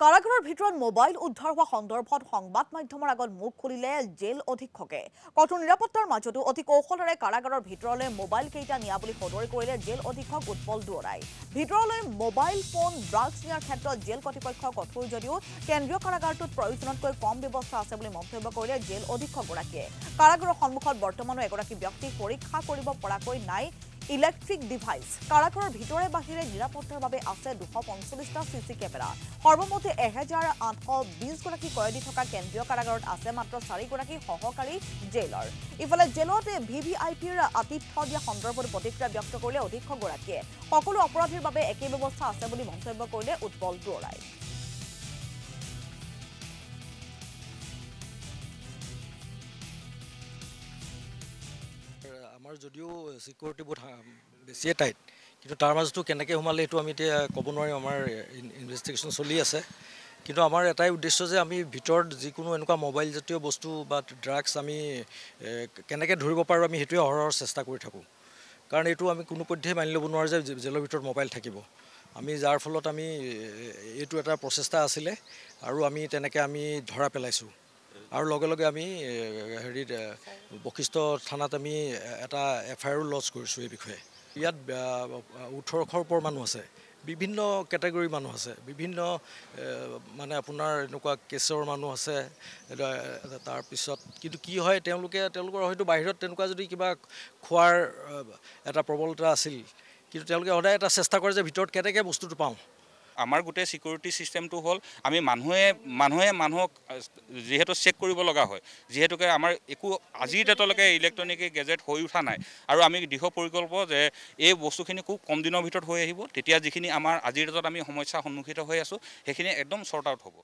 কাৰাগাৰৰ ভিতৰত মোবাইল উদ্ধাৰ হোৱা সন্দৰ্ভত সংবাদ মাধ্যমৰ আগত মুখ খুলিলে জেল অধীক্ষকে। কঠোৰ নিৰাপত্তাৰ মাজতো অতি কৌশলেৰে কাৰাগাৰৰ ভিতৰলৈ মোবাইল কেইটা নিয়া বুলি সদৰি কৰিলে জেল অধীক্ষক উৎপল দুৱৰাই। ভিতৰলৈ মোবাইল ফোন ড্ৰাগছ নিয়াৰ ক্ষেত্ৰত জেল কৰ্তৃপক্ষ কঠোৰ যদিও কেন্দ্ৰীয় কাৰাগাৰটোত প্ৰয়োজনতকৈ কম ব্যৱস্থা আছে বুলি মন্তব্য কৰিলে জেল অধীক্ষকগৰাকীয়ে। কাৰাগাৰৰ সন্মুখত বৰ্তমানো এগৰাকী ব্যক্তিক পৰীক্ষা কৰিব পৰাকৈ নাই ইলেক্ট্ৰিক ডিভাইচ। কাৰাগাৰৰ ভিতৰে বাহিৰে নিৰাপত্তাৰ বাবে আছে 245টা চিচি কেমেৰা। সৰ্বমুঠতে 1820 গৰাকী কয়দী থকা কেন্দ্ৰীয় কাৰাগাৰত আছে মাত্ৰ 4 গৰাকী সহকাৰী জেইলৰ। ইফালে জেলত ভিভিআইপিৰ আতিথ্য দিয়া সন্দৰ্ভত প্ৰতিক্ৰিয়া ব্যক্ত কৰিলে অধীক্ষকগৰাকীয়ে। সকলো অপৰাধীৰ বাবে একেই ব্যৱস্থা আছে বুলি মন্তব্য কৰিলে উৎপল দুৱৰাই। আমাৰ যদিও সিকিউৰিটি বহুত বেছিয়ে টাইট, কিন্তু তাৰ মাজতো কেনেকৈ সোমালে সেইটো আমি এতিয়া ক'ব নোৱাৰিম। আমাৰ ইনভেষ্টিগেশ্যন চলি আছে, কিন্তু আমাৰ এটাই উদ্দেশ্য যে আমি ভিতৰত যিকোনো এনেকুৱা মোবাইল জাতীয় বস্তু বা ড্ৰাগছ আমি কেনেকৈ ধৰিব পাৰোঁ, আমি সেইটোৱে অহৰহ চেষ্টা কৰি থাকোঁ। কাৰণ এইটো আমি কোনোপধ্যেই মানি ল'ব নোৱাৰোঁ যে জেলৰ ভিতৰত মোবাইল থাকিব। আমি যাৰ ফলত আমি এইটো এটা প্ৰচেষ্টা আছিলে আৰু আমি তেনেকৈ আমি ধৰা পেলাইছোঁ। আৰু লগে লগে আমি হেৰিত বশিষ্ঠ থানাত আমি এটা FIR লঞ্চ কৰিছোঁ এই বিষয়ে। ইয়াত 1800ৰ ওপৰ মানুহ আছে, বিভিন্ন কেটেগৰীৰ মানুহ আছে, বিভিন্ন মানে আপোনাৰ এনেকুৱা কেছৰ মানুহ আছে। তাৰপিছত কিন্তু কি হয়, তেওঁলোকৰ হয়তো বাহিৰত তেনেকুৱা যদি কিবা খোৱাৰ এটা প্ৰবলতা আছিল, কিন্তু তেওঁলোকে সদায় এটা চেষ্টা কৰে যে ভিতৰত কেনেকৈ বস্তুটো পাওঁ। আমাৰ গোটেই সিকিউৰিটি চিষ্টেমটো হ'ল আমি মানুহে মানুহক যিহেতু চেক কৰিব লগা হয়, যিহেতুকে আমাৰ একো আজিৰ ডেটলৈকে ইলেক্ট্ৰনিক গেজেট হৈ উঠা নাই। আৰু আমি দৃঢ় পৰিকল্প যে এই বস্তুখিনি খুব কম দিনৰ ভিতৰত হৈ আহিব। তেতিয়া যিখিনি আমাৰ আজিৰ ডেটত আমি সমস্যাৰ সন্মুখীন হৈ আছোঁ সেইখিনি একদম চৰ্ট আউট হ'ব।